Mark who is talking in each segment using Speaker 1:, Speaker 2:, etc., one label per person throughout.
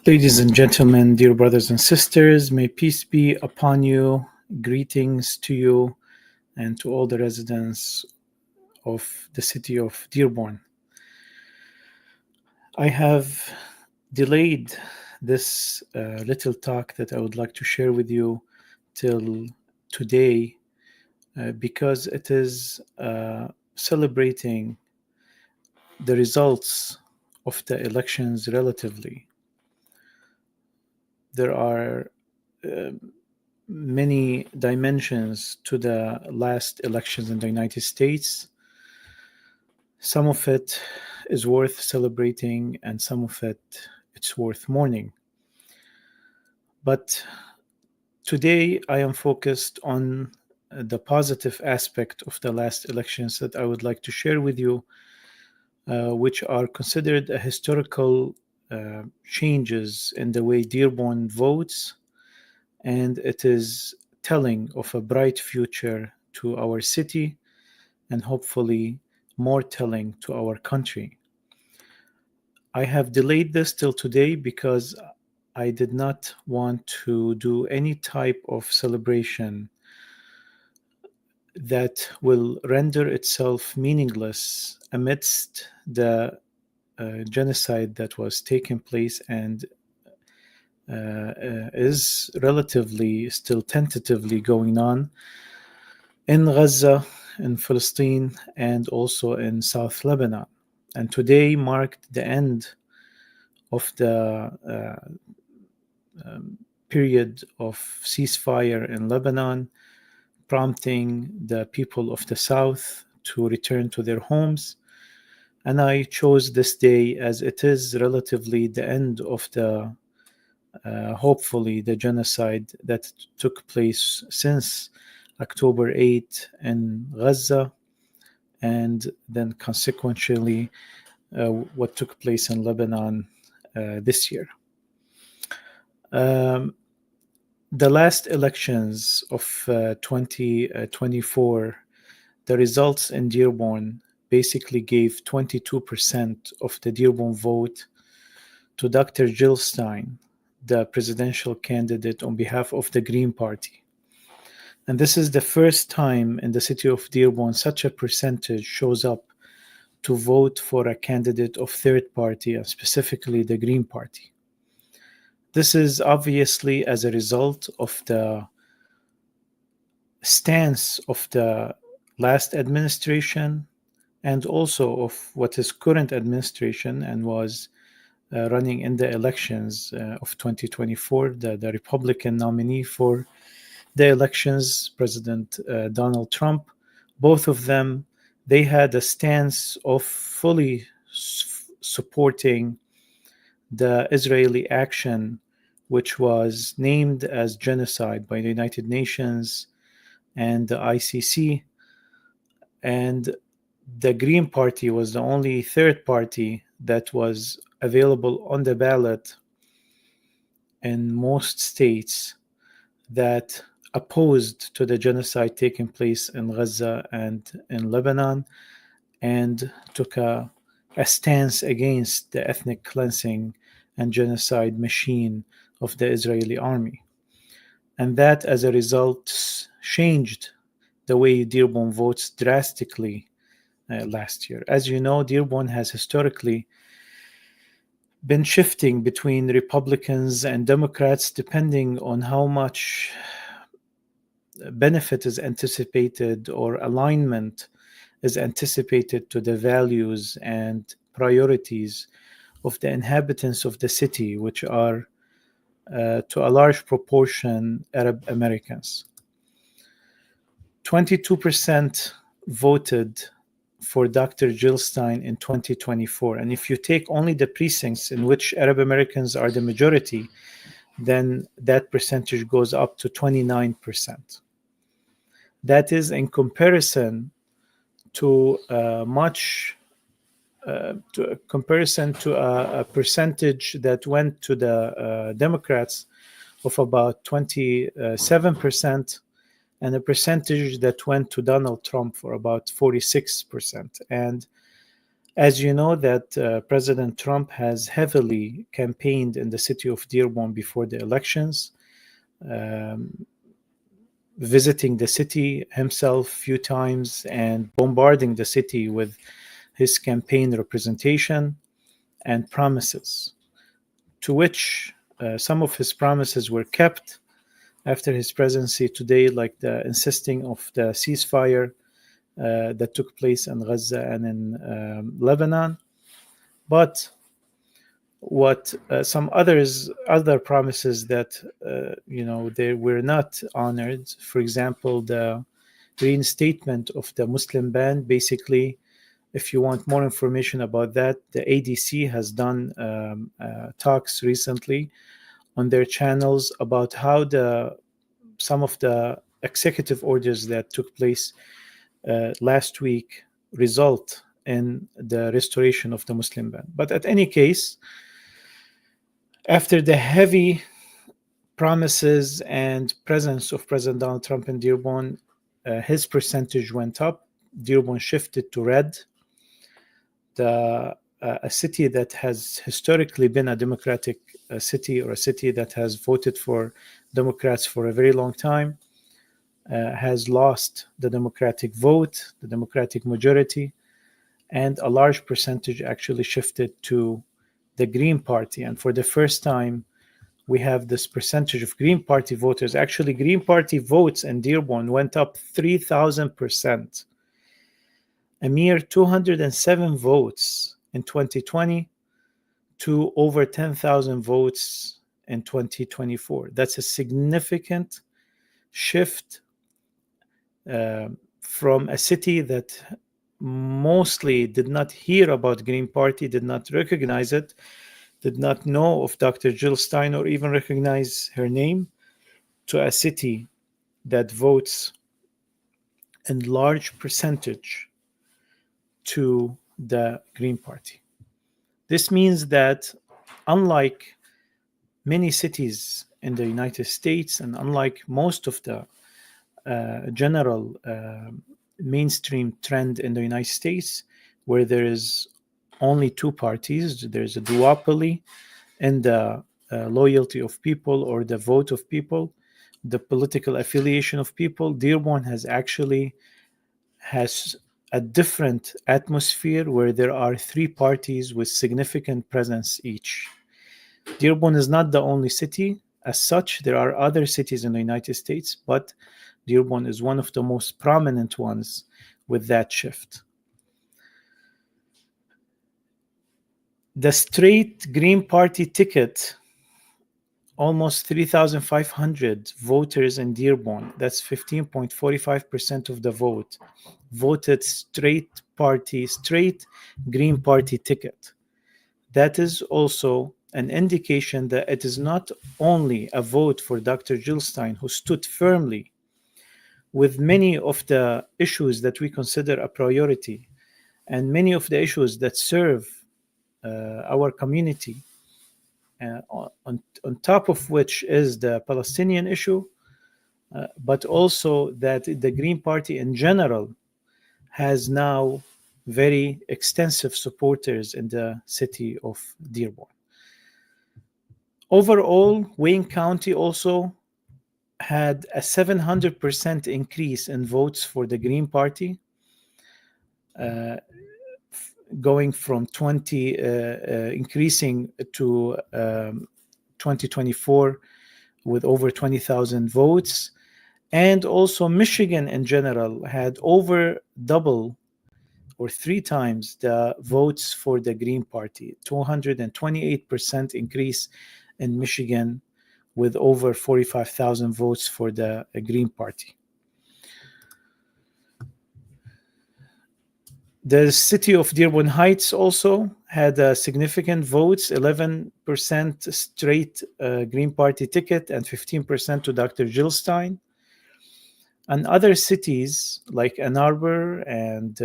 Speaker 1: Ladies and gentlemen, dear brothers and sisters, may peace be upon you. Greetings to you and to all the residents of the city of Dearborn. I have delayed this little talk that I would like to share with you till today because it is celebrating the results of the elections relatively. There are many dimensions to the last elections in the United States. Some of it is worth celebrating, and some of it's worth mourning. But today I am focused on the positive aspect of the last elections that I would like to share with you, which are considered a historical changes in the way Dearborn votes, and it is telling of a bright future to our city and hopefully more telling to our country. I have delayed this till today because I did not want to do any type of celebration that will render itself meaningless amidst the genocide that was taking place and is relatively still tentatively going on in Gaza, in Palestine, and also in South Lebanon. And today marked the end of the period of ceasefire in Lebanon, prompting the people of the South to return to their homes. And I chose this day as it is relatively the end of the hopefully the genocide that took place since October 8 in Gaza, and then consequentially what took place in Lebanon this year. The last elections of 2024, the results in Dearborn basically gave 22% of the Dearborn vote to Dr. Jill Stein, the presidential candidate on behalf of the Green Party. And this is the first time in the city of Dearborn such a percentage shows up to vote for a candidate of third party, and specifically the Green Party. This is obviously as a result of the stance of the last administration and also of what is current administration and was running in the elections of 2024, the Republican nominee for the elections, President Donald Trump. Both of them, they had a stance of fully supporting the Israeli action, which was named as genocide by the United Nations and the ICC. And the Green Party was the only third party that was available on the ballot in most states that opposed to the genocide taking place in Gaza and in Lebanon, and took a stance against the ethnic cleansing and genocide machine of the Israeli army. And that, as a result, changed the way Dearborn votes drastically last year. As you know, Dearborn has historically been shifting between Republicans and Democrats depending on how much benefit is anticipated or alignment is anticipated to the values and priorities of the inhabitants of the city, which are to a large proportion Arab Americans. 22% voted for Dr. Jill Stein in 2024. And if you take only the precincts in which Arab Americans are the majority, then that percentage goes up to 29%. That is in comparison to a percentage that went to the Democrats of about 27%, and a percentage that went to Donald Trump for about 46%. And As you know, that President Trump has heavily campaigned in the city of Dearborn before the elections, um, visiting the city himself a few times and bombarding the city with his campaign representation and promises, to which some of his promises were kept after his presidency today, like the insisting of the ceasefire that took place in Gaza and in Lebanon. But what some other promises that they were not honored. For example, the reinstatement of the Muslim ban. Basically, if you want more information about that, the ADC has done talks recently on their channels about how some of the executive orders that took place last week result in the restoration of the Muslim ban. But at any case, after the heavy promises and presence of President Donald Trump in Dearborn, his percentage went up. Dearborn shifted to red. A city that has historically been a Democratic city, or a city that has voted for Democrats for a very long time, has lost the Democratic vote, the Democratic majority, and a large percentage actually shifted to the Green Party. And for the first time, we have this percentage of Green Party voters. Actually, Green Party votes in Dearborn went up 3,000%. A mere 207 votes in 2020 to over 10,000 votes in 2024. That's a significant shift from a city that mostly did not hear about Green Party, did not recognize it, did not know of Dr. Jill Stein or even recognize her name, to a city that votes in large percentage to the Green Party. This means that unlike many cities in the United States, and unlike most of the general mainstream trend in the United States, where there is only two parties, there's a duopoly in the loyalty of people or the vote of people, the political affiliation of people, Dearborn has a different atmosphere where there are three parties with significant presence each. Dearborn is not the only city as such. There are other cities in the United States, but Dearborn is one of the most prominent ones with that shift. The straight Green Party ticket, almost 3,500 voters in Dearborn, that's 15.45% of the vote, voted straight Green Party ticket. That is also an indication that it is not only a vote for Dr. Jill Stein, who stood firmly with many of the issues that we consider a priority and many of the issues that serve our community, on top of which is the Palestinian issue, but also that the Green Party in general has now very extensive supporters in the city of Dearborn. Overall, Wayne County also had a 700% increase in votes for the Green Party, going from increasing to 2024 with over 20,000 votes. And also Michigan in general had over double or three times the votes for the Green Party, 228% increase in Michigan with over 45,000 votes for the Green Party. The city of Dearborn Heights also had significant votes, 11% straight Green Party ticket and 15% to Dr. Jill Stein. And other cities like Ann Arbor and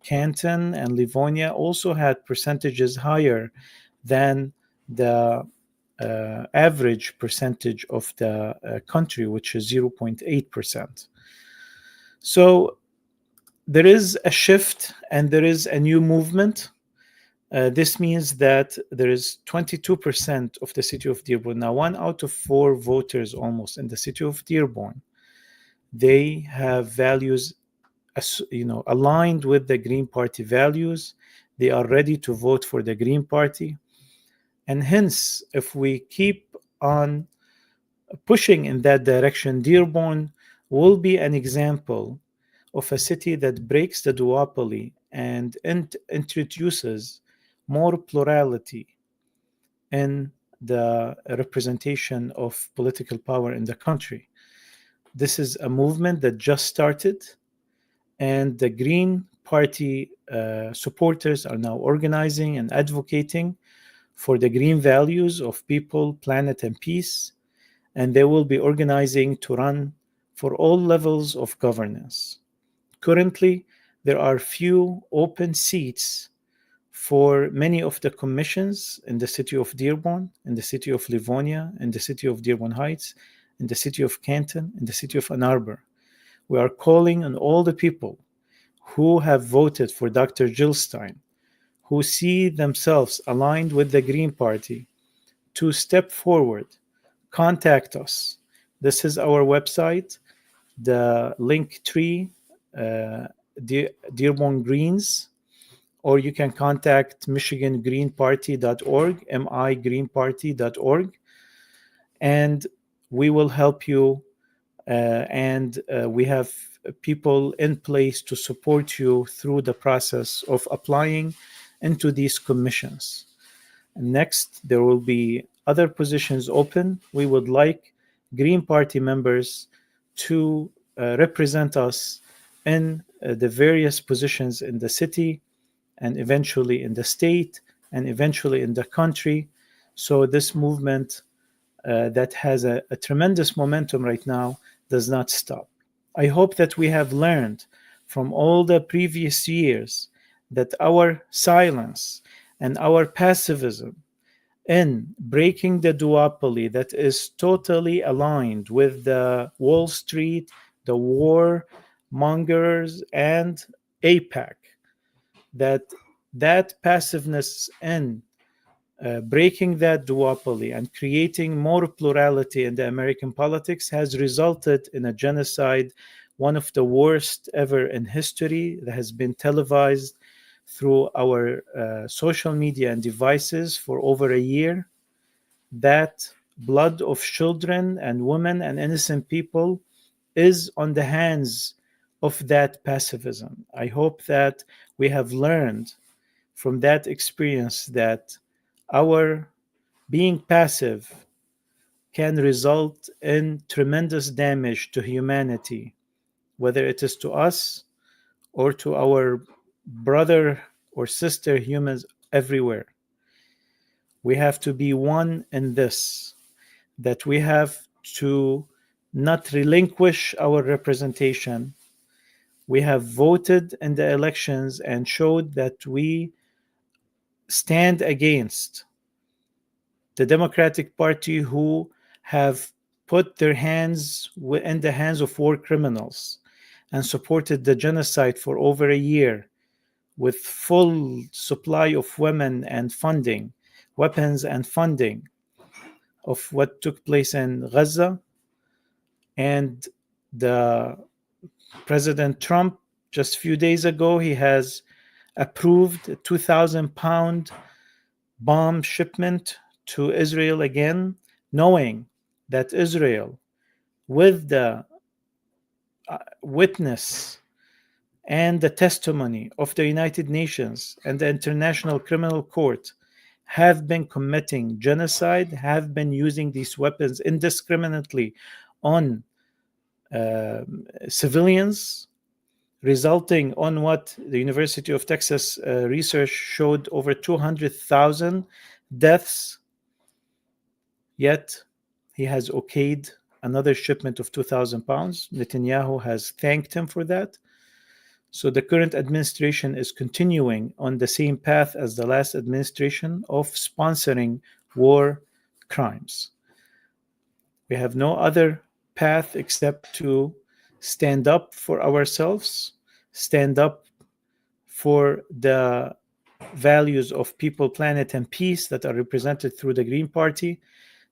Speaker 1: Canton and Livonia also had percentages higher than the average percentage of the country, which is 0.8%. So there is a shift and there is a new movement. This means that there is 22% of the city of Dearborn. Now, 1 out of 4 voters almost in the city of Dearborn, they have values, aligned with the Green Party values. They are ready to vote for the Green Party. And hence, if we keep on pushing in that direction, Dearborn will be an example of a city that breaks the duopoly and introduces more plurality in the representation of political power in the country. This is a movement that just started, and the Green Party supporters are now organizing and advocating for the green values of people, planet, and peace. And they will be organizing to run for all levels of governance. Currently, there are few open seats for many of the commissions in the city of Dearborn, in the city of Livonia, in the city of Dearborn Heights, in the city of Canton, in the city of Ann Arbor. We are calling on all the people who have voted for Dr. Gilstein, who see themselves aligned with the Green Party, to step forward, contact us. This is our website, the linktr.ee, Dearborn Greens, or you can contact michigangreenparty.org, migreenparty.org, and we will help you. And we have people in place to support you through the process of applying into these commissions. Next, there will be other positions open. We would like Green Party members to represent us in the various positions in the city, and eventually in the state, and eventually in the country. So this movement that has a tremendous momentum right now does not stop. I hope that we have learned from all the previous years that our silence and our passivism in breaking the duopoly that is totally aligned with the Wall Street, the war mongers, and APAC, that passiveness in breaking that duopoly and creating more plurality in the American politics has resulted in a genocide, one of the worst ever in history, that has been televised through our social media and devices for over a year. That blood of children and women and innocent people is on the hands of that passivism. I hope that we have learned from that experience that our being passive can result in tremendous damage to humanity, whether it is to us or to our brother or sister humans everywhere. We have to be one in this, that we have to not relinquish our representation. We have voted in the elections and showed that we stand against the Democratic Party, who have put their hands in the hands of war criminals and supported the genocide for over a year with full supply of women and funding, weapons and funding of what took place in Gaza. And the President Trump, just a few days ago, he has approved a 2,000-pound bomb shipment to Israel again, knowing that Israel, with the witness and the testimony of the United Nations and the International Criminal Court, have been committing genocide, have been using these weapons indiscriminately on civilians, resulting on what the University of Texas research showed over 200,000 deaths. Yet he has okayed another shipment of 2,000 pounds. Netanyahu has thanked him for that. So the current administration is continuing on the same path as the last administration of sponsoring war crimes. We have no other path except to stand up for ourselves, stand up for the values of people, planet, and peace that are represented through the Green Party.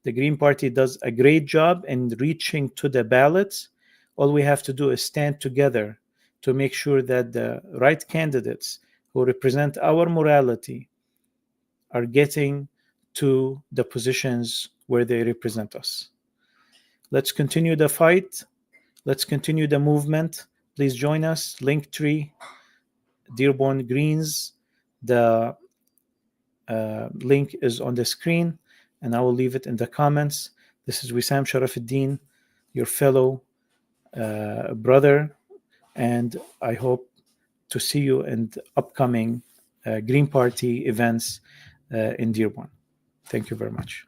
Speaker 1: The Green Party does a great job in reaching to the ballots. All we have to do is stand together to make sure that the right candidates who represent our morality are getting to the positions where they represent us. Let's continue the fight. Let's continue the movement. Please join us. Linktree, Dearborn Greens. The link is on the screen, and I will leave it in the comments. This is Wissam Charafeddine, your fellow brother, and I hope to see you in the upcoming Green Party events in Dearborn. Thank you very much.